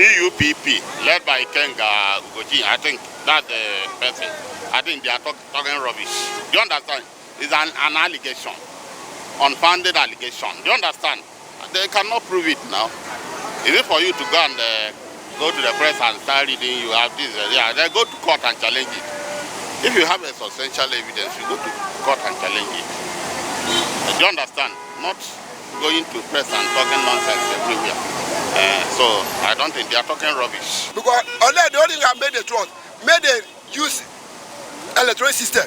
CUPP, led by Kenga Ugoji, I think that's the person. I think they are talking rubbish. Do you understand? It's an allegation, unfounded allegation. Do you understand? They cannot prove it now. Is it for you to go and go to the press and start reading, you have this, yeah, then go to court and challenge it. If you have a substantial evidence, you go to court and challenge it. Do you understand? Not going to press and talking nonsense everywhere. So I don't think they are talking rubbish. Because the only thing that made the trust, made they use electronic system.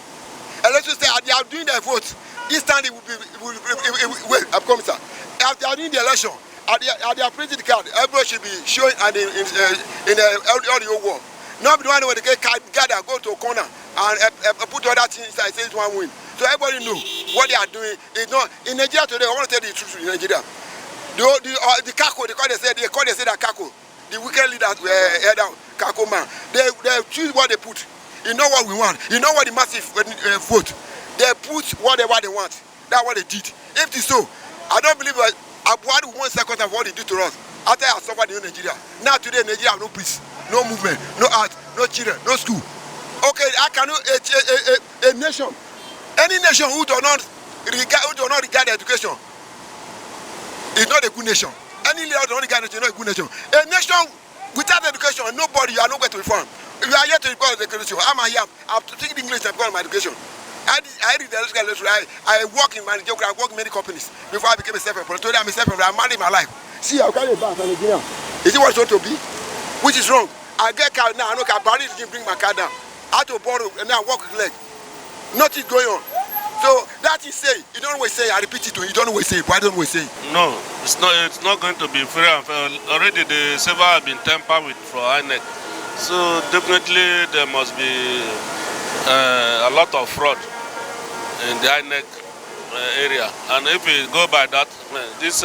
Electronic system, they are doing their votes. Instantly wait, I'm coming, sir. As they are doing the election, they are printing the card. Everybody should be showing and in the audio war. Not the one where they get gather, go to a corner and put other things inside, say it's one win. So everybody know what they are doing. It's not in Nigeria today. I want to tell you the truth in Nigeria. The Kako, they call they say that Kako, the wicked leaders were head out Kako man. They choose what they put. You know what we want. You know what the massive vote. They put whatever they want. That's what they did. If it is so, I don't believe that Abuadi 1 second of what they do to us. After I suffered in Nigeria. Now today Nigeria have no peace, no movement, no art, no children, no school. Okay, I cannot a nation, any nation who do not regard education is not a good nation. Any leader who do not regard education is not a good nation. A nation without education, nobody, you are nowhere to reform. If you are here to report education, I'm here. I'm speaking English and because of my education. I read the education. I work in management. I work in many companies before I became a self-employed. Today I'm a self-employed. I'm managing my life. See, I carry a bag and a guinea. Is it what it's supposed to be? Which is wrong. I get car now. I know I barely didn't bring my car down. I had to borrow and now walk with leg. Nothing going on. So that is say. You don't always say. I repeat it to you. You don't always say. Why don't always say? No, it's not. It's not going to be fair and fair. Already the server have been tampered with for INEC. So definitely there must be a lot of fraud in the INEC area. And if we go by that, these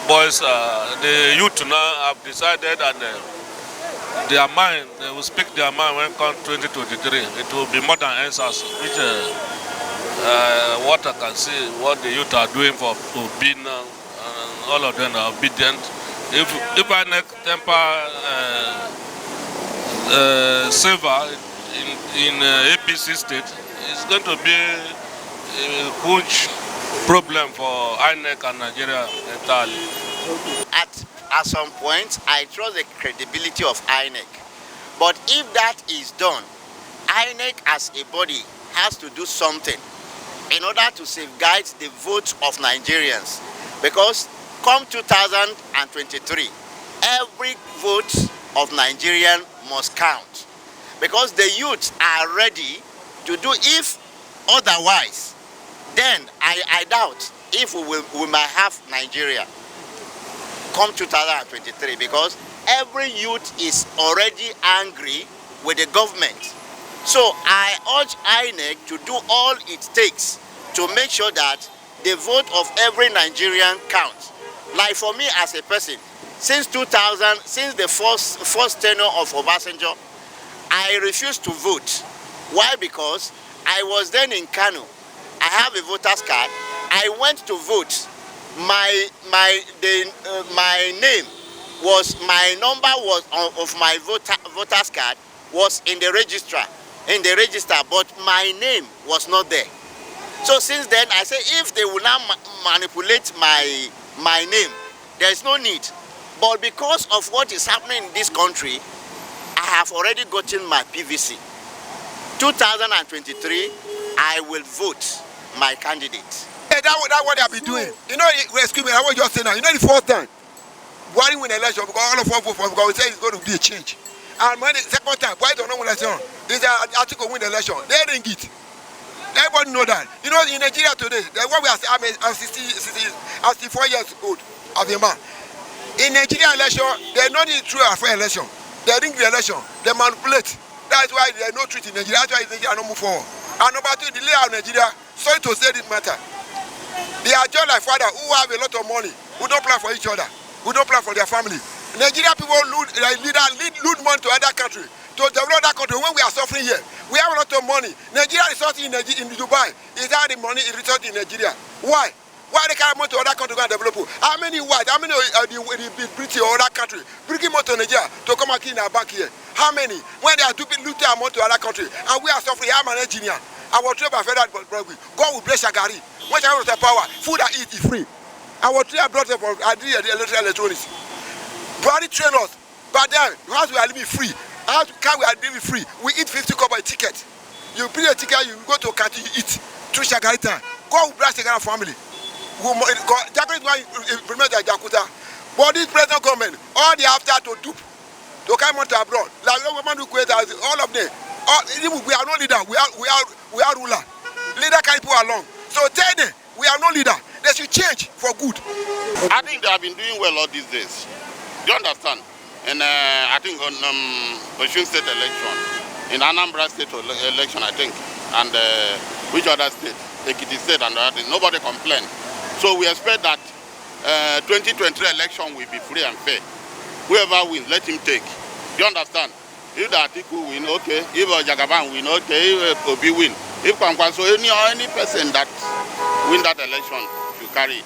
boys, the youth now have decided and their mind, they will speak their mind when it comes 2023. It will be more than answers, which what I can see, what the youth are doing for being, all of them are obedient. If INEC temper silver in APC state, it's going to be a huge problem for INEC and Nigeria entirely. At some point, I trust the credibility of INEC. But if that is done, INEC as a body has to do something in order to safeguard the votes of Nigerians. Because come 2023, every vote of Nigerian must count. Because the youth are ready to do. If otherwise, then I doubt if we might have Nigeria come 2023, because every youth is already angry with the government. So I urge INEC to do all it takes to make sure that the vote of every Nigerian counts. Like for me as a person, since 2000, since the first tenure of Obasanjo, I refused to vote. Why? Because I was then in Kano. I have a voter's card. I went to vote. My name was, my number was of my voter's card was in the register, but my name was not there. So since then, I say if they will now manipulate my name, there is no need. But because of what is happening in this country, I have already gotten my PVC. 2023, I will vote my candidate. Hey, that's what they have been doing. You know, excuse me, I was just saying now. You know the first time, Buhari win the election because all of us vote for him because we say it's going to be a change. And when the second time, Buhari don't know when election, is that Atiku win the election. They didn't get. Everybody know that. You know, in Nigeria today, what we are saying, I'm 64 years old as a man. In Nigeria election, they are not in true or fair election. They ring the election. They manipulate. That's why there is no truth in Nigeria. That's why Nigeria don't move forward. And number two, the layer of Nigeria, sorry to say this matter. They are just like father who have a lot of money, who don't plan for each other, who don't plan for their family. Nigeria people loot money to other country, to develop that country. When we are suffering here, we have a lot of money. Nigeria resorting in Dubai. Is that the money is resorting in Nigeria? Why? Why they carry motor to other country to go and develop? How many white? How many the British or other country bringing motor Nigeria to come back in our back here? How many? When they are doing looting our motor to other country and we are suffering, I'm an engineer. Our trade by federal probably. God will bless Shagari. When I have the power, food I eat is free. Our trade brought up I did the electronics. Body train us. But then, once we are living free, how can we are living free? We eat 50 kobo a ticket. You pay a ticket, you go to a country, you eat. Through Shagari time. God will bless Shagari family. Shagari is going to implement the Jakuta. But this present government, all they have to do to come out abroad. Like the woman who created all of them. We are no leader. We are ruler. Leader can put along. So tell them we are no leader. They should change for good. I think they have been doing well all these days. Do you understand? And I think on Osun State election, in Anambra State election, I think, and which other state? Ekiti State and other, nobody complained. So we expect that 2023 election will be free and fair. Whoever wins, let him take. Do you understand? If the Atiku win, okay. If Jagaban win, okay. If Obi win, if Kwankwaso, any person that win that election should carry it.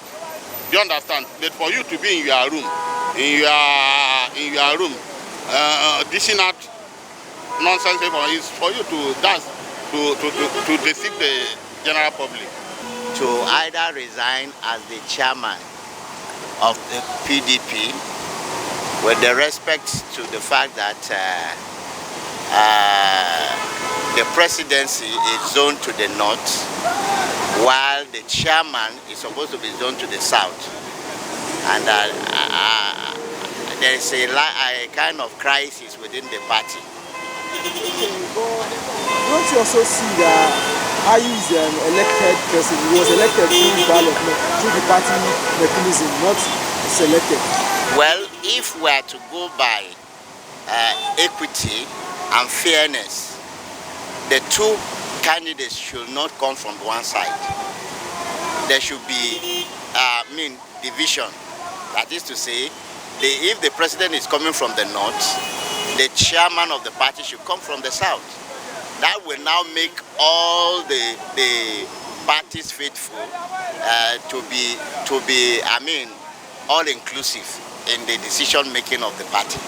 Do you understand? But for you to be in your room, dishing out nonsense is for you to dance to deceive the general public. To either resign as the chairman of the PDP, with the respect to the fact that the presidency is zoned to the north, while the chairman is supposed to be zoned to the south. And there is a kind of crisis within the party. Don't you also see that Ayu is an elected person? He was elected through ballot, through the party mechanism, not selected. Well, if we are to go by equity and fairness, the two candidates should not come from one side. There should be, division. That is to say, if the president is coming from the north, the chairman of the party should come from the south. That will now make all the parties faithful to be all inclusive in the decision making of the party.